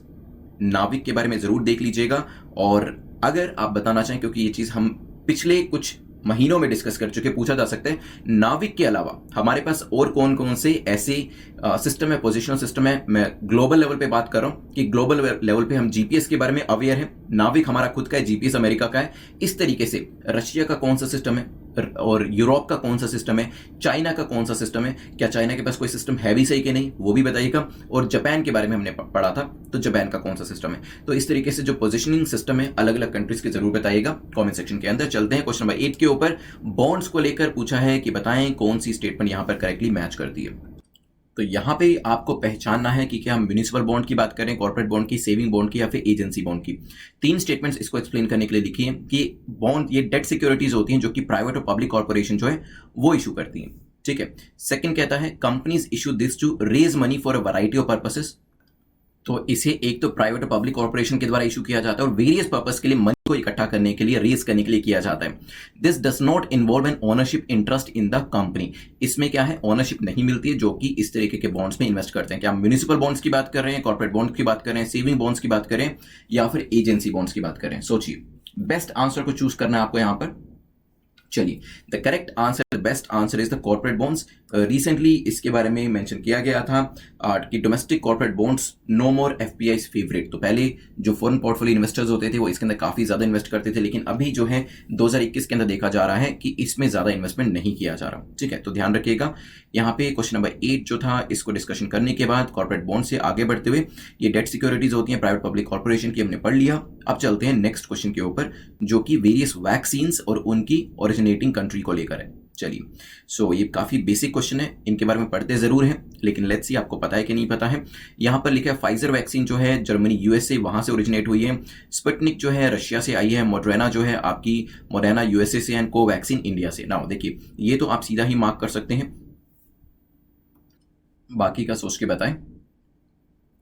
नाविक के बारे में जरूर देख लीजिएगा, और अगर आप बताना चाहें, क्योंकि ये चीज हम पिछले कुछ महीनों में डिस्कस कर चुके, पूछा जा सकता है नाविक के अलावा हमारे पास और कौन कौन से ऐसे सिस्टम है, पोजिशनल सिस्टम है। मैं ग्लोबल लेवल पे बात कर रहा हूं कि ग्लोबल लेवल पे हम GPS के बारे में अवेयर है। नाविक हमारा खुद का है, GPS अमेरिका का है। इस तरीके से रशिया का कौन सा सिस्टम है और यूरोप का कौन सा सिस्टम है, चाइना का कौन सा सिस्टम है, क्या चाइना के पास कोई सिस्टम है भी सही कि नहीं, वो भी बताइएगा। और जापान के बारे में हमने पढ़ा था, तो जापान का कौन सा सिस्टम है। तो इस तरीके से जो पोजिशनिंग सिस्टम है अलग अलग कंट्रीज के जरूर बताइएगा कमेंट सेक्शन के अंदर। चलते हैं क्वेश्चन नंबर 8 के ऊपर। बॉन्ड्स को लेकर पूछा है कि बताएं कौन सी स्टेटमेंट यहां पर करेक्टली मैच करती है। तो यहाँ पे आपको पहचानना है कि क्या हम म्यूनिसिपल बॉन्ड की बात करें, कॉर्पोरेट बॉन्ड की, सेविंग बॉन्ड की या फिर एजेंसी बॉन्ड की। 3 स्टेटमेंट्स इसको एक्सप्लेन करने के लिए लिखी है कि बॉन्ड ये डेट सिक्योरिटीज होती हैं जो कि प्राइवेट और पब्लिक कॉर्पोरेशन जो है वो इशू करती हैं, ठीक है। सेकंड कहता है companies issue this to raise money for a variety of purposes. तो इसे एक तो प्राइवेट और पब्लिक कॉर्पोरेशन के द्वारा इशू किया जाता है और वेरियस पर्पस के लिए मनी को इकट्ठा करने के लिए, रेज करने के लिए किया जाता है। This does not involve N ownership interest in the company. इसमें क्या है, ओनरशिप नहीं मिलती है जो कि इस तरीके के बॉन्ड्स में इन्वेस्ट करते हैं। क्या हम म्यूनिसिपल बॉन्ड्स की बात कर रहे हैं, कॉर्पोरेट बॉन्ड्स की बात कर रहे हैं, सेविंग बॉन्ड्स की बात करें या फिर एजेंसी बॉन्ड्स की बात करें। सोचिए, बेस्ट आंसर को चूज करना है आपको यहां पर। चलिए, the correct answer, the best answer is the corporate bonds. Recently इसके बारे में मेंशन किया गया था कि डोमेस्टिक कॉर्पोरेट बॉन्ड्स नो मोर एफपीआई फेवरेट। तो पहले जो फॉरेन पोर्टफोलियो इन्वेस्टर्स होते थे वो इसके अंदर काफी ज्यादा इन्वेस्ट करते थे, लेकिन अभी जो है 2021 के अंदर देखा जा रहा है कि इसमें ज्यादा इन्वेस्टमेंट नहीं किया जा रहा, ठीक है। तो ध्यान रखिएगा, यहाँ पे क्वेश्चन नंबर 8 जो था इसको डिस्कशन करने के बाद कॉर्पोरेट बॉन्ड से आगे बढ़ते हुए ये डेट सिक्योरिटीज होती हैं प्राइवेट पब्लिक कॉर्पोरेशन की, हमने पढ़ लिया। अब चलते हैं नेक्स्ट क्वेश्चन के ऊपर जो कि वेरियस वैक्सीन्स और उनकी ओरिजिनेटिंग कंट्री को लेकर है। चलिए, सो ये काफी बेसिक क्वेश्चन है, इनके बारे में पढ़ते जरूर हैं, लेकिन लेट्स सी आपको पता है कि नहीं पता है। यहां पर लिखा है फाइजर वैक्सीन जो है जर्मनी यूएसए वहां से ओरिजिनेट हुई है, स्पुतनिक जो है रशिया से आई है, मोडर्ना जो है आपकी मोडर्ना यूएसए से, एंड कोवैक्सीन इंडिया से। नाउ देखिए, ये तो आप सीधा ही मार्क कर सकते हैं, बाकी का सोच के बताएं।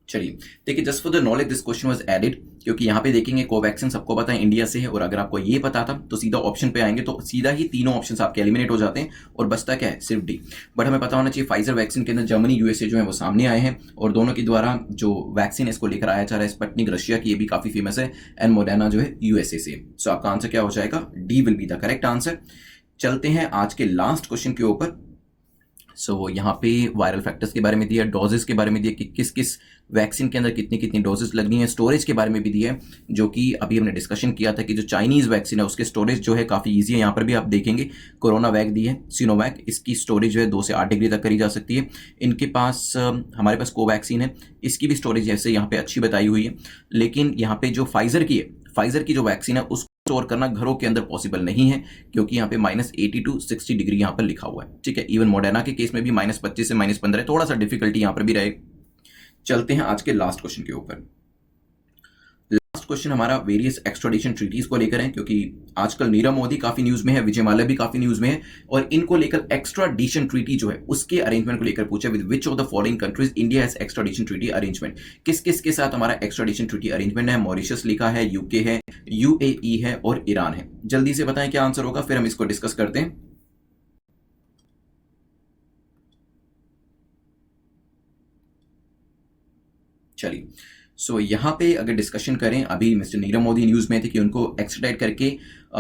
चलिए देखिए, just for the knowledge this question was added, क्योंकि यहाँ पे देखेंगे कोवैक्सीन सबको पता है इंडिया से है, और अगर आपको ये पता था तो सीधा ऑप्शन पे आएंगे तो सीधा ही तीनों ऑप्शंस आपके एलिमिनेट हो जाते हैं और बचता क्या है, सिर्फ डी। बट हमें पता होना चाहिए फाइजर वैक्सीन के अंदर जर्मनी यूएसए जो है वो सामने आए हैं और दोनों के द्वारा जो वैक्सीन इसको लेकर आया जा रहा है स्पुतनिक रशिया की, ये भी काफी फेमस है, एंड मोडर्ना जो है यूएसए से। सो आपका आंसर क्या हो जाएगा, D will be the correct answer. चलते हैं आज के लास्ट क्वेश्चन के ऊपर। सो यहाँ पे वायरल फैक्टर्स के बारे में दिया, डोजेस के बारे में दिया कि किस किस वैक्सीन के अंदर कितनी कितनी डोजेस लगनी है, स्टोरेज के बारे में भी दिया है, जो कि अभी हमने डिस्कशन किया था कि जो चाइनीज वैक्सीन है उसके स्टोरेज जो है काफ़ी ईजी है। यहाँ पर भी आप देखेंगे कोरोना वैक दी है, सिनोवैक, इसकी स्टोरेज जो है 2 से 8 डिग्री तक करी जा सकती है। इनके पास हमारे पास कोवैक्सीन है, इसकी भी स्टोरेज जैसे यहाँ पे अच्छी बताई हुई है, लेकिन यहाँ पे जो फाइजर की है, फाइजर की जो वैक्सीन है उसको स्टोर करना घरों के अंदर पॉसिबल नहीं है, क्योंकि यहाँ पे -80 to 60 डिग्री यहाँ पर लिखा हुआ है, ठीक है। इवन मोडर्ना के केस में भी -25 से -15 थोड़ा सा डिफिकल्टी यहाँ पर भी रहेगा। चलते हैं आज के लास्ट क्वेश्चन के ऊपर। लास्ट क्वेश्चन हमारा वेरियस एक्स्ट्राडिशन ट्रीटीज को लेकर है, क्योंकि आजकल नीरव मोदी काफी न्यूज में है, विजय माल्या भी काफी न्यूज में है, और इनको लेकर एक्स्ट्राडिशन ट्रीटी जो है उसके अरेंजमेंट को लेकर पूछा, with which of the following countries India has extradition treaty arrangement. किस किस के साथ हमारा एक्स्ट्राडिशन ट्रीटी अरेंजमेंट है। मॉरिशस लिखा है, यूके है, यूएई है और ईरान है। जल्दी से बताएं क्या आंसर होगा, फिर हम इसको डिस्कस करते हैं। चलिए, सो यहाँ पे अगर डिस्कशन करें, अभी मिस्टर नीरव मोदी न्यूज में थे कि उनको एक्स्ट्राडाइट करके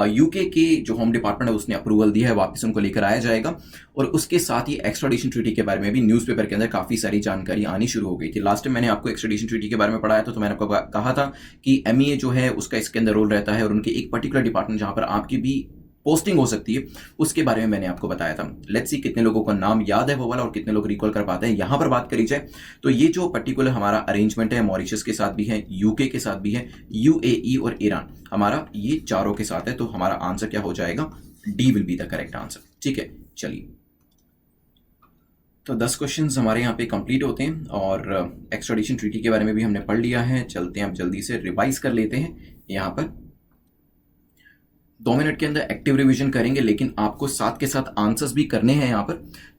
यूके के जो होम डिपार्टमेंट है उसने अप्रूवल दिया है, वापस उनको लेकर आया जाएगा। और उसके साथ ही एक्स्ट्राडिशन ट्रीटी के बारे में भी न्यूज़पेपर के अंदर काफी सारी जानकारी आनी शुरू हो गई थी। लास्ट टाइम मैंने आपको एक्स्ट्राडिशन ट्रीटी के बारे में पढ़ाया था, तो मैंने आपको कहा था कि एमईए जो है उसका इसके अंदर रोल रहता है, और उनके एक पर्टिकुलर डिपार्टमेंट जहां पर आपकी भी पोस्टिंग हो सकती है उसके बारे में मैंने आपको बताया था। लेट्स सी कितने लोगों का नाम याद है वो वाला और कितने लोग रिकॉल कर पाते हैं। यहां पर बात करी जाए तो ये जो पर्टिकुलर हमारा अरेंजमेंट है, मॉरिशस के साथ भी है, यूके के साथ भी है, यूएई और ईरान, हमारा ये चारों के साथ है। तो हमारा आंसर क्या हो जाएगा, D will be the correct answer, ठीक है। चलिए, तो 10 क्वेश्चंस हमारे यहाँ पे कंप्लीट होते हैं और एक्स्ट्राडिशन ट्रीटी के बारे में भी हमने पढ़ लिया है। चलते हैं अब जल्दी से रिवाइज कर लेते हैं। यहाँ पर 2 मिनट के अंदर एक्टिव रिवीजन करेंगे, लेकिन आपको साथ के साथ आंसर्स भी करने हैं यहाँ पर।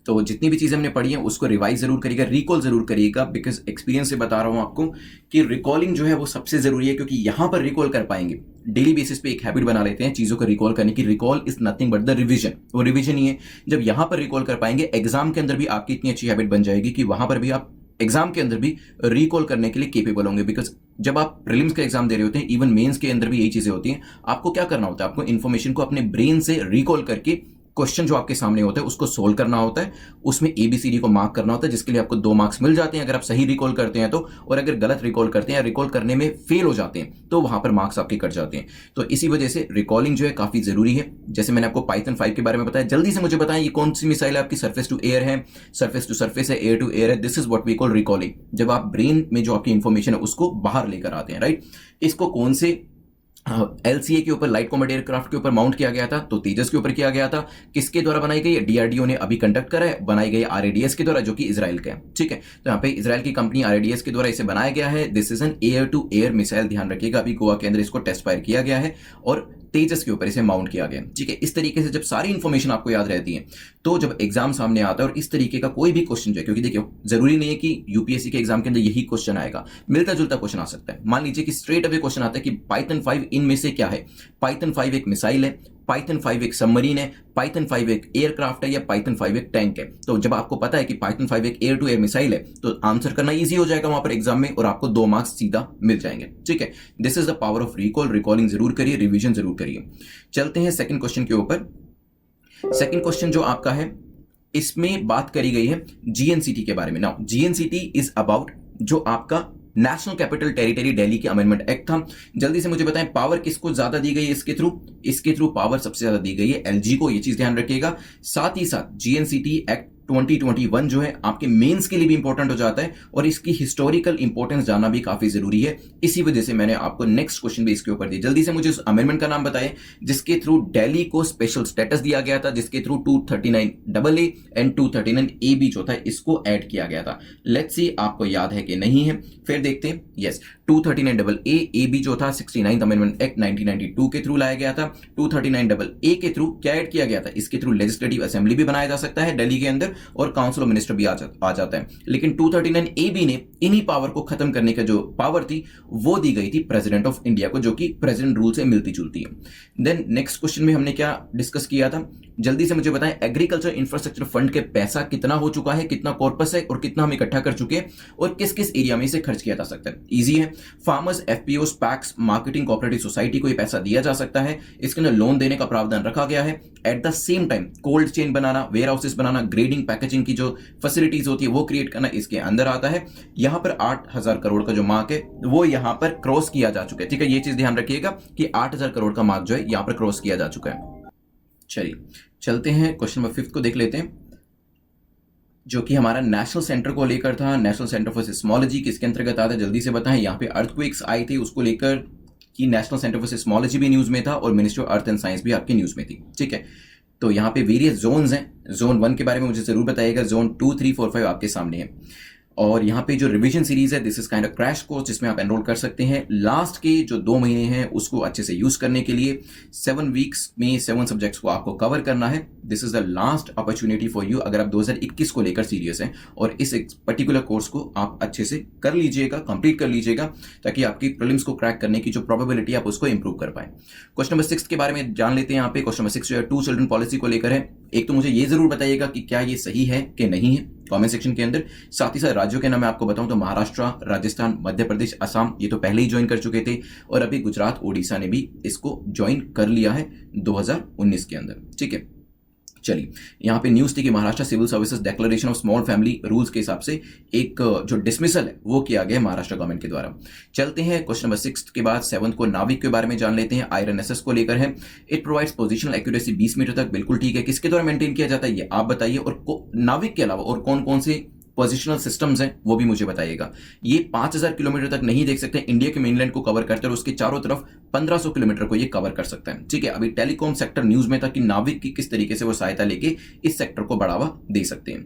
तो जितनी भी चीज़ें हमने पढ़ी हैं उसको रिवाइज जरूर करिएगा, रिकॉल जरूर करिएगा, बिकॉज एक्सपीरियंस से बता रहा हूँ आपको कि रिकॉलिंग जो है वो सबसे जरूरी है, क्योंकि यहाँ पर रिकॉल कर पाएंगे। डेली बेसिस पे एक हैबिट बना लेते हैं चीज़ों को रिकॉल करने की। Recall is nothing but the revision, वो रिविजन ही है। जब यहाँ पर रिकॉल कर पाएंगे, एग्जाम के अंदर भी आपकी इतनी अच्छी हैबिट बन जाएगी कि वहां पर भी आप एग्जाम के अंदर भी रिकॉल करने के लिए केपेबल होंगे। बिकॉज जब आप प्रीलिम्स का एग्जाम दे रहे होते हैं, इवन मेंस के अंदर भी यही चीजें होती हैं, आपको क्या करना होता है, आपको इन्फॉर्मेशन को अपने ब्रेन से रिकॉल करके क्वेश्चन जो आपके सामने होता है उसको सोल्व करना होता है, उसमें ABCD को मार्क करना होता है, जिसके लिए आपको 2 मार्क्स मिल जाते हैं अगर आप सही रिकॉल करते हैं तो, और अगर गलत रिकॉल करते हैं या रिकॉल करने में फेल हो जाते हैं तो वहां पर मार्क्स आपके कट जाते हैं। तो इसी वजह से रिकॉलिंग जो है काफी जरूरी है। जैसे मैंने आपको पाइथन 5 के बारे में बताया, जल्दी से मुझे बताएं ये कौन सी मिसाइल है आपकी, सरफेस टू एयर है, सरफेस टू सरफेस है, एयर टू एयर है। This is what we call recalling, जब आप ब्रेन में जो आपकी इंफॉर्मेशन है उसको बाहर लेकर आते हैं, राइट। इसको कौन से LCA के ऊपर, लाइट कॉम्बैट एयरक्राफ्ट के ऊपर माउंट किया गया था, तो तेजस के ऊपर किया गया था। किसके द्वारा बनाई गई है? DRDO ने अभी कंडक्ट करा है, बनाई गई RADS के द्वारा, जो कि इजराइल का है। ठीक है, तो यहाँ पे इजराइल की कंपनी RADS के द्वारा इसे बनाया गया है। This is an air to air missile, ध्यान रखिएगा, अभी गोवा के अंदर इसको टेस्ट फायर किया गया है और तेजस के ऊपर इसे माउंट किया गया। ठीक है, इस तरीके से जब सारी इंफॉर्मेशन आपको याद रहती है, तो जब एग्जाम सामने आता है और इस तरीके का कोई भी क्वेश्चन जो है, क्योंकि देखिए जरूरी नहीं है कि यूपीएससी के एग्जाम के अंदर यही क्वेश्चन आएगा, मिलता जुलता क्वेश्चन आ सकता है। मान लीजिए कि स्ट्रेट अवे क्वेश्चन आता है कि पाइथन 5 इनमें से क्या है। पाइथन 5 एक मिसाइल है, पाइथन 5 एक सबमरीन है, पाइथन 5 एक एयरक्राफ्ट है, या पाइथन 5 एक टैंक है। तो जब आपको पता है कि पाइथन 5 एक एयर टू एयर मिसाइल है, तो आंसर करना इजी हो जाएगा वहां पर एग्जाम में, और आपको 2 मार्क्स सीधा मिल जाएंगे। ठीक है, this is the power of recall. Recalling जरूर करिए, रिवीजन जरूर करिए। चलते हैं सेकंड क्वेश्चन के ऊपर। सेकंड क्वेश्चन जो आपका है, इसमें बात करी गई है GNCT के बारे में। नाउ GNCT इज अबाउट जो आपका नेशनल कैपिटल टेरिटरी दिल्ली के अमेंडमेंट एक्ट था। जल्दी से मुझे बताएं, पावर किसको ज्यादा दी गई है इसके थ्रू? इसके थ्रू पावर सबसे ज्यादा दी गई है LG को, ये चीज ध्यान रखिएगा। साथ ही साथ GNCT एक्ट 2021 जो है आपके मेंस के लिए भी इंपॉर्टेंट हो जाता है, और इसकी हिस्टोरिकल इंपॉर्टेंस जानना भी काफी जरूरी है। इसी वजह से मैंने आपको नेक्स्ट क्वेश्चन भी इसके ऊपर दिया। जल्दी से मुझे उस अमेंडमेंट का नाम बताएं जिसके थ्रू दिल्ली को स्पेशल स्टेटस दिया गया था, जिसके थ्रू 239AA एंड 239AB जो था इसको ऐड किया गया था। लेट्स सी आपको याद है कि नहीं है, फिर देखते हैं। यस, 239AA जो था 69th अमेंडमेंट एक्ट 1992 के थ्रू लाया गया था। 239AA के थ्रू क्या ऐड किया गया था? इसके थ्रू लेजिस्लेटिव असेंबली भी बनाया जा सकता है दिल्ली के अंदर, और काउंसिल ऑफ मिनिस्टर भी आ जाता है। लेकिन 239AB ने इन्हीं पावर को खत्म करने का जो पावर थी वो दी गई थी प्रेसिडेंट ऑफ इंडिया को, जो कि प्रेसिडेंट रूल से मिलती जुलती है। देन नेक्स्ट क्वेश्चन में हमने क्या डिस्कस किया था? जल्दी से मुझे बताएं, एग्रीकल्चर इंफ्रास्ट्रक्चर फंड के पैसा कितना हो चुका है, कितना कॉर्पस है, और कितना हम इकट्ठा कर चुके हैं, और किस किस एरिया में इसे खर्च किया जा सकता है। इजी है, farmers, FPOs, PACS, marketing cooperative society को ये पैसा दिया जा सकता है। इसके अंदर लोन देने का प्रावधान रखा गया है। At the same time cold chain बनाना, वेयर हाउसेस बनाना, ग्रेडिंग पैकेजिंग की जो फैसिलिटीज होती है वो क्रिएट करना इसके अंदर आता है। यहां पर 8000 करोड़ का जो मार्क है वो यहां पर क्रॉस किया जा चुका है। ठीक है, ये चीज ध्यान रखिएगा कि 8000 करोड़ का मार्क जो है यहां पर क्रॉस किया जा चुका है। चलिए चलते हैं, क्वेश्चन नंबर 5 को देख लेते हैं, जो कि हमारा नेशनल सेंटर को लेकर था। नेशनल सेंटर फॉर सिस्मोलॉजी किसके अंतर्गत आता है? जल्दी से बताएं। यहाँ पे अर्थक्वेक्स आई थी, उसको लेकर कि नेशनल सेंटर फॉर सिस्मोलॉजी भी न्यूज में था, और ministry of earth and science भी आपकी न्यूज में थी। ठीक है, तो यहाँ पे वेरियस जोन्स हैं। जोन 1 के बारे में मुझे जरूर बताइएगा, जोन 2, 3, 4, 5 आपके सामने है। और यहाँ पे जो रिवीजन सीरीज है, this is kind of crash course जिसमें आप एनरोल कर सकते हैं। लास्ट के जो 2 महीने हैं उसको अच्छे से यूज करने के लिए 7 वीक्स में 7 सब्जेक्ट्स को आपको कवर करना है। This is the last opportunity for you, अगर आप 2021 को लेकर सीरियस हैं, और इस पर्टिकुलर कोर्स को आप अच्छे से कर लीजिएगा, कंप्लीट कर लीजिएगा, ताकि आपकी प्रीलिम्स को क्रैक करने की जो प्रोबेबिलिटी आप उसको इंप्रूव कर पाए। क्वेश्चन नंबर 6 के बारे में जान लेते हैं। यहाँ पे क्वेश्चन नंबर 6 जो है 2 चिल्ड्रन पॉलिसी को लेकर है। एक तो मुझे ये जरूर बताइएगा कि क्या ये सही है कि नहीं है, कमेंट सेक्शन के अंदर। साथ ही साथ राज्यों के नाम मैं आपको बताऊं तो महाराष्ट्र, राजस्थान, मध्य प्रदेश, असम, ये तो पहले ही ज्वाइन कर चुके थे, और अभी गुजरात, ओडिशा ने भी इसको ज्वाइन कर लिया है 2019 के अंदर। ठीक है, चलिए यहाँ पे न्यूज थी कि Maharashtra civil services declaration of small family rules के हिसाब से एक जो डिसमिसल है वो किया गया महाराष्ट्र गवर्नमेंट के द्वारा। चलते हैं क्वेश्चन नंबर 6 के बाद 7 को नाविक के बारे में जान लेते हैं। IRNSS को लेकर है। It provides positional accuracy 20 metre तक, बिल्कुल ठीक है। किसके द्वारा मेंटेन किया जाता है ये आप बताइए, और नाविक के अलावा और कौन कौन से पोजिशनल सिस्टम्स हैं वो भी मुझे बताइएगा। ये 5000 किलोमीटर तक नहीं देख सकते, इंडिया के मेनलैंड को कवर करते हैं, और उसके चारों तरफ 1500 किलोमीटर को ये कवर कर सकता है। ठीक है, अभी टेलीकॉम सेक्टर न्यूज में था कि नाविक की किस तरीके से वो सहायता लेके इस सेक्टर को बढ़ावा दे सकते हैं।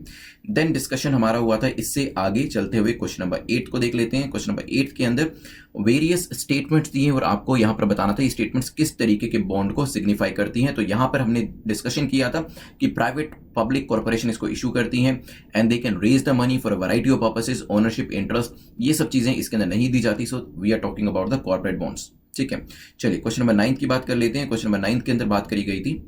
देन डिस्कशन हमारा हुआ था, इससे आगे चलते हुए क्वेश्चन नंबर 8 को देख लेते हैं। क्वेश्चन नंबर 8 के अंदर वेरियस स्टेटमेंट्स दिए, और आपको यहां पर बताना था ये स्टेटमेंट्स किस तरीके के बॉन्ड को सिग्निफाई करती हैं। तो यहां पर हमने डिस्कशन किया था कि प्राइवेट पब्लिक कॉर्पोरेशन इसको इशू करती हैं, and they can raise the money for a variety of purposes, ownership, interest, ये सब चीजें इसके अंदर नहीं दी जाती। So we are talking about the corporate bonds. ठीक है, चलिए क्वेश्चन नंबर 9 की बात कर लेते हैं। क्वेश्चन नंबर 9 के अंदर बात करी गई थी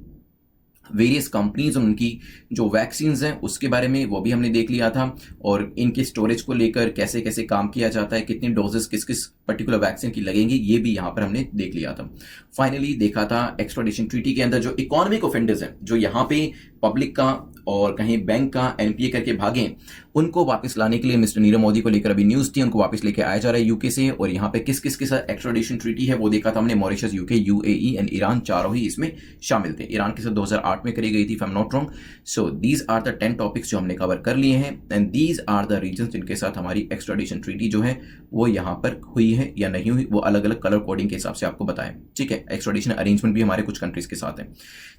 वेरियस कंपनीज और उनकी जो वैक्सीन हैं उसके बारे में, वो भी हमने देख लिया था, और इनके स्टोरेज को लेकर कैसे कैसे काम किया जाता है, कितनी डोजेस किस किस पर्टिकुलर वैक्सीन की लगेंगी, ये भी यहाँ पर हमने देख लिया था। फाइनली देखा था एक्स्ट्राडिशन ट्रीटी के अंदर जो इकोनॉमिक ऑफेंडर्स हैं, जो यहाँ पे पब्लिक का और कहीं बैंक का एनपीए करके भागे, उनको वापस लाने के लिए मिस्टर नीरव मोदी को लेकर अभी न्यूज थी, उनको वापस लेके आया जा रहा है यूके से। और यहाँ पे किस किस के साथ एक्स्ट्राडिशन ट्रीटी है वो देखा था हमने, Mauritius, UK, UAE and Iran, चारों ही इसमें शामिल थे। ईरान के साथ 2008 में करी गई थी, if I am not wrong. So these are the 10 topics जो हमने कवर कर लिए हैं, and these are the reason जिनके साथ हमारी एक्स्ट्राडिशन ट्रीटी जो है वो यहाँ पर हुई है या नहीं हुई, वो अलग अलग कलर कोडिंग के हिसाब से आपको बताएं, ठीक है। एक्स्ट्राडिशन अरेंजमेंट भी हमारे कुछ कंट्रीज के साथ है।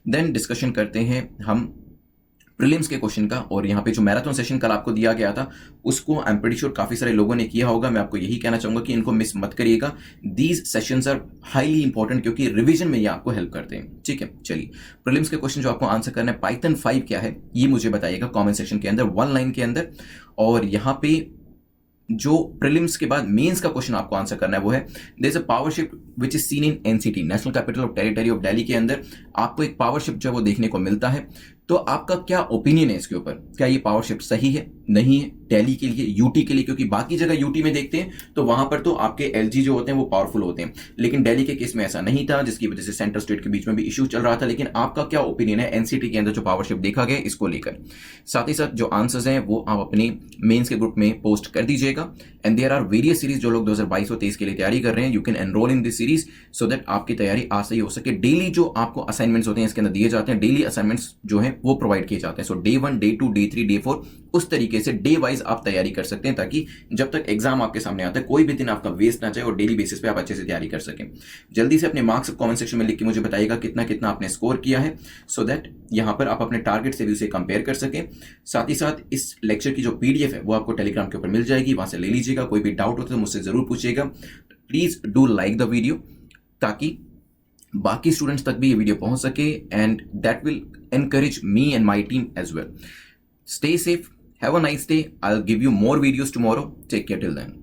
देन डिस्कशन करते हैं हम प्रीलिम्स के क्वेश्चन का। और यहाँ पे जो मैराथन सेशन कल आपको दिया गया था उसको आई एम प्रीटी श्योर काफी सारे लोगों ने किया होगा। मैं आपको यही कहना चाहूंगा कि इनको मिस मत करिएगा। These sessions are highly important क्योंकि रिवीजन में ये आपको हेल्प करते हैं, ठीक है। चलिए, प्रीलिम्स के क्वेश्चन जो आपको आंसर करना है, पाइथन 5 क्या है ये मुझे बताइएगा कॉमेंट सेक्शन के अंदर, 1 लाइन के अंदर। और यहाँ पे जो प्रीलिम्स के बाद मेंस का क्वेश्चन आपको आंसर करना है वो है, there is a power shift which is seen in NCT, national capital of territory of Delhi के अंदर आपको एक पावर शिफ्ट जो है वो देखने को मिलता है। तो आपका क्या ओपिनियन है इसके ऊपर, क्या ये पावर शिफ्ट सही है, नहीं है, दिल्ली के लिए, यूटी के लिए? क्योंकि बाकी जगह यूटी में देखते हैं तो वहां पर तो आपके एलजी जो होते हैं वो पावरफुल होते हैं, लेकिन दिल्ली के केस में ऐसा नहीं था, जिसकी वजह से सेंटर स्टेट के बीच में भी इश्यू चल रहा था। लेकिन आपका क्या ओपिनियन है एनसीटी के अंदर जो पावर शिफ्ट देखा गया इसको लेकर? साथ ही साथ जो आंसर्स हैं वो आप अपने मेंस के ग्रुप में पोस्ट कर दीजिएगा। And there are various series जो लोग 2022 और 23 के लिए तैयारी कर रहे हैं, you can enrol in this series so that आपकी तैयारी आसानी हो सके। डेली जो आपको असाइनमेंट्स होते हैं इसके अंदर दिए जाते हैं, डेली असाइनमेंट्स जो है वो प्रोवाइड किए जाते हैं। सो डे 1, डे 2, डे 3, डे 4 उस तरीके से डे वाइज आप तैयारी कर सकते हैं, ताकि जब तक एग्जाम आपके सामने आता है कोई भी दिन आपका वेस्ट ना जाए और डेली बेसिस पे आप अच्छे से तैयारी कर सकें। जल्दी से अपने मार्क्स कमेंट सेक्शन में लिख के मुझे बताइएगा कितना कितना आपने स्कोर किया है, सो दैट यहां पर आप अपने टारगेट से भी उसे कंपेयर कर सकें। साथ ही साथ इस लेक्चर की जो पीडीएफ है वो आपको टेलीग्राम के ऊपर मिल जाएगी, वहां से ले लीजिएगा। कोई भी डाउट हो तो मुझसे जरूर पूछिएगा। Please do like the video ताकि बाकी स्टूडेंट्स तक भी ये वीडियो पहुंच सके, and that will encourage me and my team as well. Stay safe. Have a nice day. I'll give you more videos tomorrow. Take care till then.